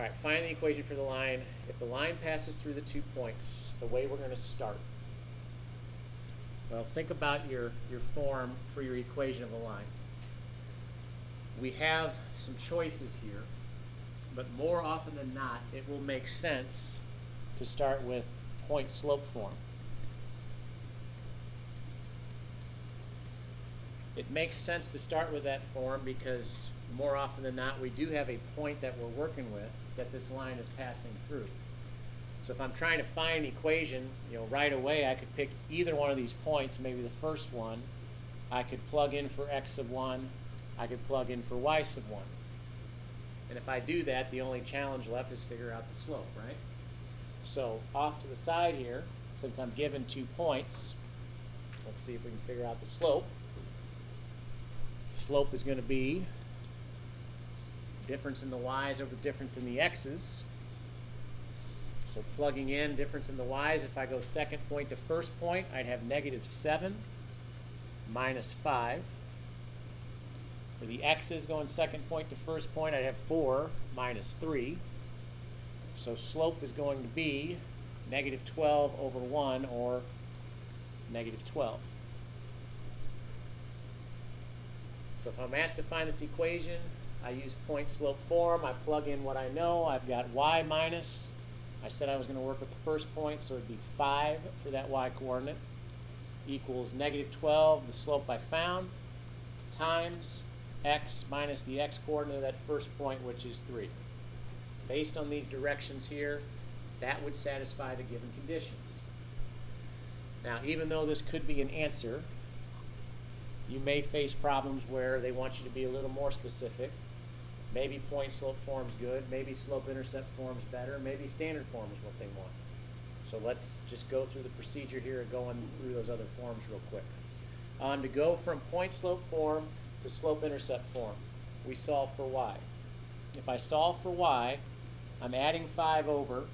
All right, find the equation for the line. If the line passes through the 2 points, the way we're going to start. Well, think about your form for your equation of a line. We have some choices here, but more often than not, it will make sense to start with point-slope form. It makes sense to start with that form because more often than not, we do have a point that we're working with that this line is passing through. So if I'm trying to find an equation, right away I could pick either one of these points, maybe the first one. I could plug in for x sub 1. I could plug in for y sub 1. And if I do that, the only challenge left is figure out the slope, right? So off to the side here, since I'm given 2 points, let's see if we can figure out the slope. Slope is going to be difference in the y's over difference in the x's. So plugging in difference in the y's, if I go second point to first point, I'd have -7 minus 5. For the x's going second point to first point, I'd have 4 minus 3. So slope is going to be -12 over 1, or -12. So if I'm asked to find this equation, I use point-slope form. I plug in what I know. I've got y minus. I said I was going to work with the first point, so it would be 5 for that y-coordinate, equals -12, the slope I found, times x minus the x-coordinate of that first point, which is 3. Based on these directions here, that would satisfy the given conditions. Now, even though this could be an answer, you may face problems where they want you to be a little more specific. Maybe point-slope form's good, maybe slope-intercept form's better, maybe standard form is what they want. So let's just go through the procedure here of going through those other forms real quick. To go from point-slope form to slope-intercept form, we solve for y. If I solve for y, I'm adding 5 over.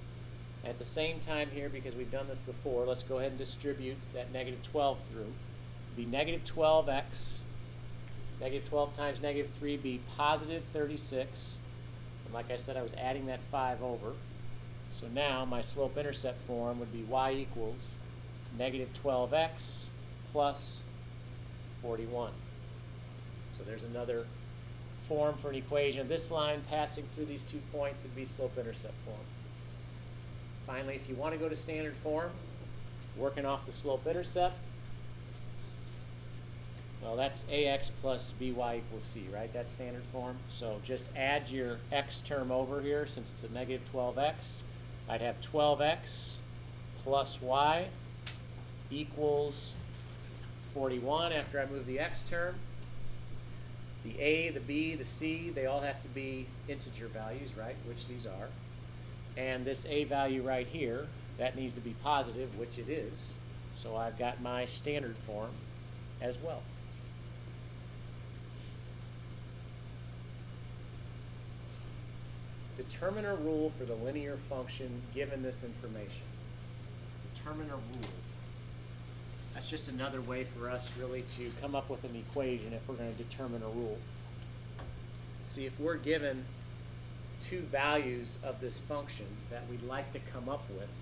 At the same time here, because we've done this before, let's go ahead and distribute that -12 through. It'd be -12x. -12 times -3 be positive 36. And like I said, I was adding that 5 over. So now my slope-intercept form would be y equals -12x plus 41. So there's another form for an equation of this line passing through these 2 points. It'd be slope-intercept form. Finally, if you want to go to standard form, working off the slope-intercept, well, that's ax plus by equals c, right? That's standard form. So just add your x term over here. Since it's a -12x, I'd have 12x plus y equals 41 after I move the x term. The a, the b, the c, they all have to be integer values, right? Which these are. And this a value right here, that needs to be positive, which it is. So I've got my standard form as well. Determine a rule for the linear function given this information. Determine a rule. That's just another way for us really to come up with an equation if we're going to determine a rule. See, if we're given 2 values of this function that we'd like to come up with,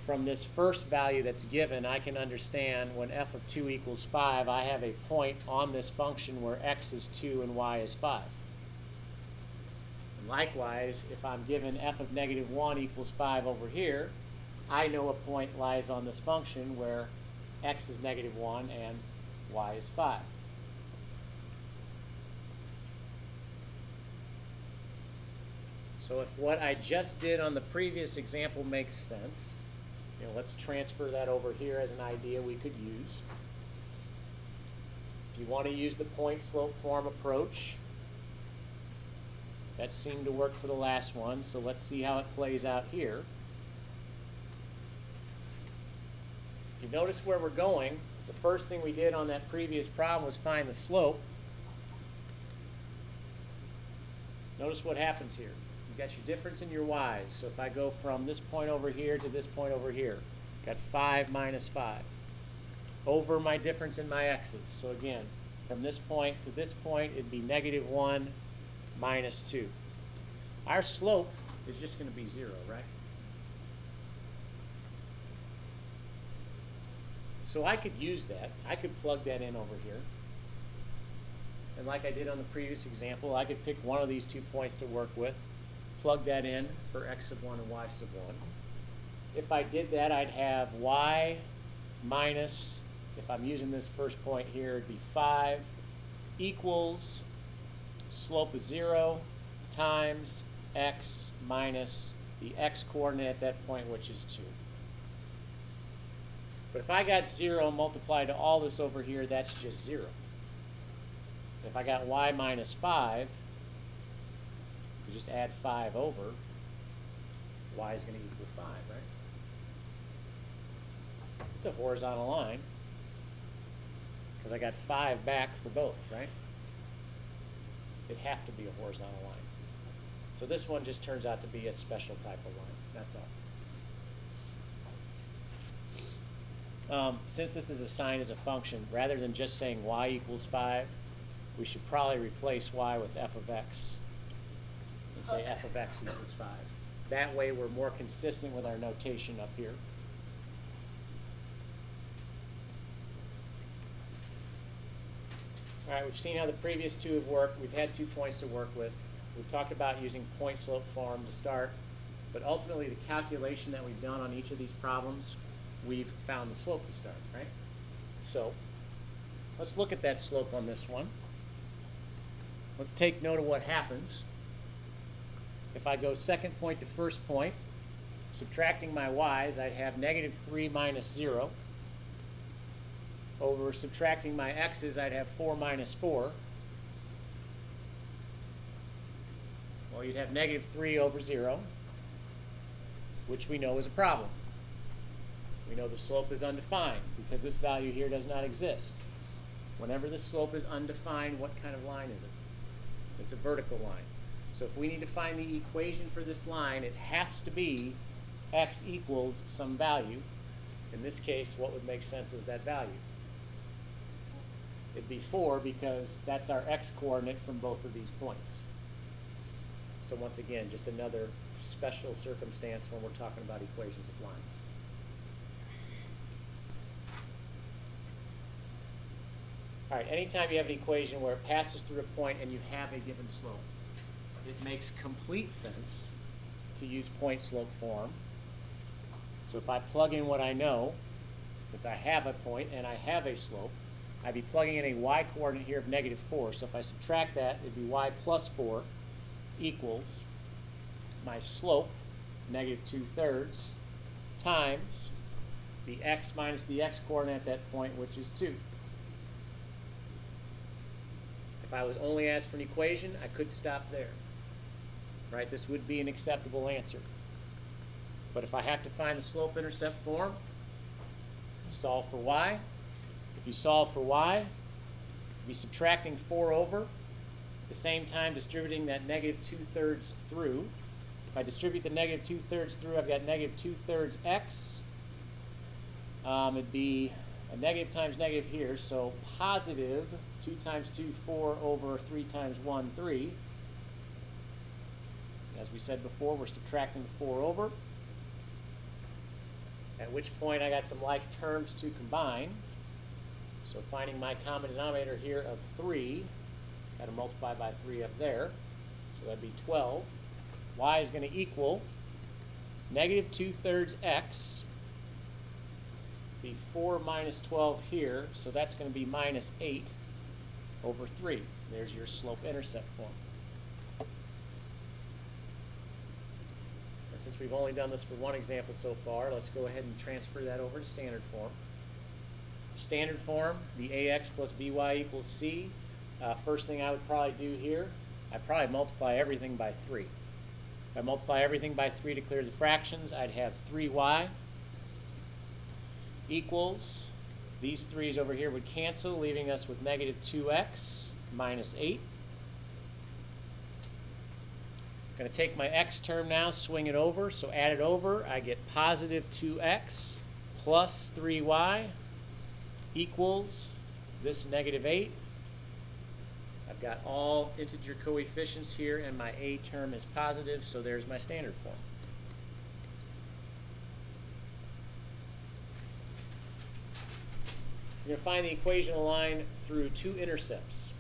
from this first value that's given, I can understand when f of 2 equals 5, I have a point on this function where x is 2 and y is 5. Likewise, if I'm given f of -1 equals 5 over here, I know a point lies on this function where x is -1 and y is 5. So if what I just did on the previous example makes sense, let's transfer that over here as an idea we could use. If you want to use the point-slope form approach, that seemed to work for the last one, so let's see how it plays out here. If you notice where we're going, the first thing we did on that previous problem was find the slope. Notice what happens here. You've got your difference in your y's. So if I go from this point over here to this point over here, got 5 minus 5 over my difference in my x's. So again, from this point to this point, it'd be -1 minus 2. Our slope is just going to be 0, right? So I could use that. I could plug that in over here. And like I did on the previous example, I could pick one of these 2 points to work with, plug that in for x sub 1 and y sub 1. If I did that, I'd have y minus, if I'm using this first point here, it'd be 5 equals slope is 0 times x minus the x coordinate at that point, which is 2. But if I got 0 multiplied to all this over here, that's just 0. If I got y minus 5, you just add 5 over, y is going to equal 5, right? It's a horizontal line because I got 5 back for both, right? It'd have to be a horizontal line. So this one just turns out to be a special type of line. That's all. Since this is assigned as a function, rather than just saying y equals 5, we should probably replace y with f of x and say f of x equals 5. That way we're more consistent with our notation up here. All right, we've seen how the previous 2 have worked. We've had 2 points to work with. We've talked about using point slope form to start, but ultimately the calculation that we've done on each of these problems, we've found the slope to start, right? So let's look at that slope on this one. Let's take note of what happens. If I go second point to first point, subtracting my y's, I'd have negative 3 minus 0. Over subtracting my x's, I'd have 4 minus 4. Well, you'd have negative 3 over 0, which we know is a problem. We know the slope is undefined because this value here does not exist. Whenever the slope is undefined, what kind of line is it? It's a vertical line. So if we need to find the equation for this line, it has to be x equals some value. In this case, what would make sense is that value. It'd be 4 because that's our x coordinate from both of these points. So once again, just another special circumstance when we're talking about equations of lines. All right, anytime you have an equation where it passes through a point and you have a given slope, it makes complete sense to use point slope form. So if I plug in what I know, since I have a point and I have a slope, I'd be plugging in a y coordinate here of negative 4. So if I subtract that, it'd be y plus 4 equals my slope, negative 2/3, times the x minus the x coordinate at that point, which is 2. If I was only asked for an equation, I could stop there. Right? This would be an acceptable answer. But if I have to find the slope-intercept form, solve for y. If you solve for y, you'll be subtracting 4 over, at the same time distributing that negative 2/3 through. If I distribute the negative 2/3 through, I've got negative 2/3 x. It'd be a negative times negative here, so positive 2 times 2, 4 over 3 times 1, 3. As we said before, we're subtracting the 4 over, at which point I got some like terms to combine. So finding my common denominator here of 3, got to multiply by 3 up there, so that'd be 12. Y is going to equal negative 2/3 x, be 4 minus 12 here, so that's going to be minus 8 over 3. There's your slope-intercept form. And since we've only done this for one example so far, let's go ahead and transfer that over to standard form. Standard form, the ax plus by equals c. First thing I would probably do here, I'd probably multiply everything by 3. If I multiply everything by 3 to clear the fractions, I'd have 3y equals, these 3's over here would cancel, leaving us with negative 2x minus 8. I'm going to take my x term now, swing it over, so add it over, I get positive 2x plus 3y equals this negative 8. I've got all integer coefficients here, and my a term is positive, so there's my standard form. You're going to find the equation of a line through two intercepts.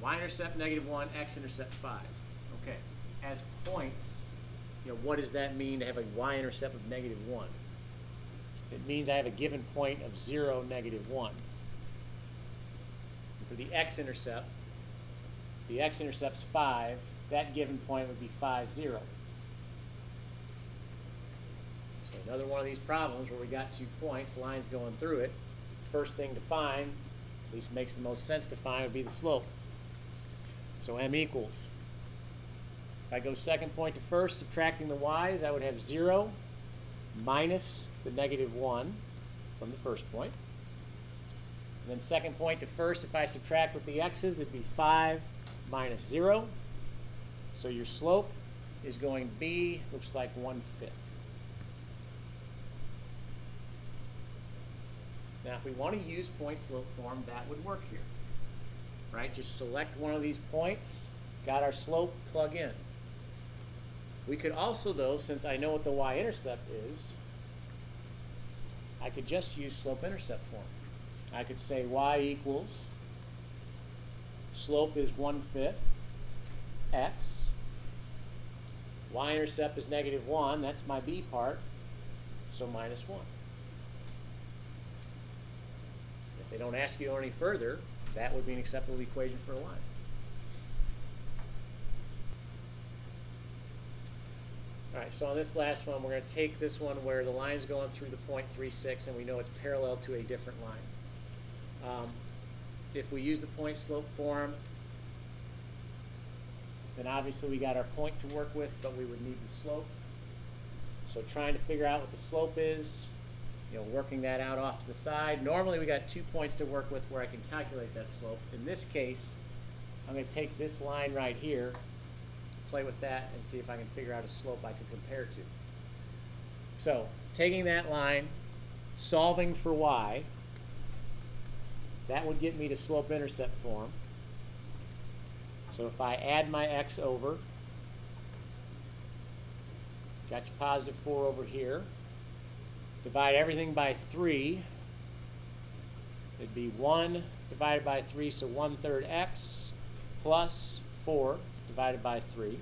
Y-intercept -1, x-intercept 5. Okay, as points, what does that mean to have a y-intercept of -1? It means I have a given point of 0, -1. For the x-intercept's 5, that given point would be 5, 0. So another one of these problems where we got 2 points, lines going through it. First thing to find, at least makes the most sense to find, would be the slope. So m equals. If I go second point to first, subtracting the y's, I would have 0 minus the -1 from the first point. And then second point to first, if I subtract with the x's, it'd be 5 minus 0. So your slope is going to be, looks like 1/5. Now, if we want to use point slope form, that would work here. Right? Just select one of these points, got our slope, plug in. We could also, though, since I know what the y-intercept is, I could just use slope-intercept form. I could say y equals, slope is 1/5, x, y-intercept is -1, that's my b part, so -1. If they don't ask you any further, that would be an acceptable equation for a line. All right, so on this last one, we're going to take this one where the line is going through the point 3,6, and we know it's parallel to a different line. If we use the point slope form, then obviously we got our point to work with, but we would need the slope. So trying to figure out what the slope is, working that out off to the side. Normally we got 2 points to work with where I can calculate that slope. In this case, I'm going to take this line right here, play with that, and see if I can figure out a slope I can compare to. So taking that line, solving for y, that would get me to slope-intercept form. So if I add my x over, got your +4 over here, divide everything by 3, it'd be 1 divided by 3, so 1/3 x plus 4 divided by 3.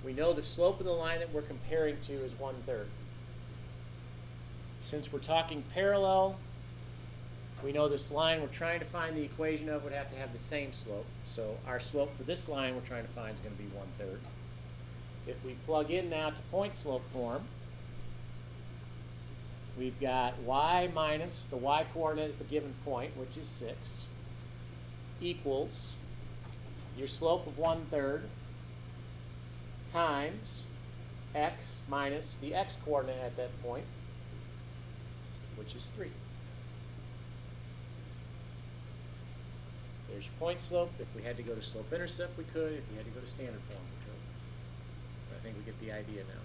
We know the slope of the line that we're comparing to is 1/3. Since we're talking parallel, we know this line we're trying to find the equation of would have to have the same slope. So our slope for this line we're trying to find is going to be 1/3. If we plug in now to point slope form, we've got y minus the y coordinate at the given point, which is 6, equals your slope of 1/3 times x minus the x coordinate at that point, which is 3. There's your point slope. If we had to go to slope-intercept, we could. If we had to go to standard form, we could. But I think we get the idea now.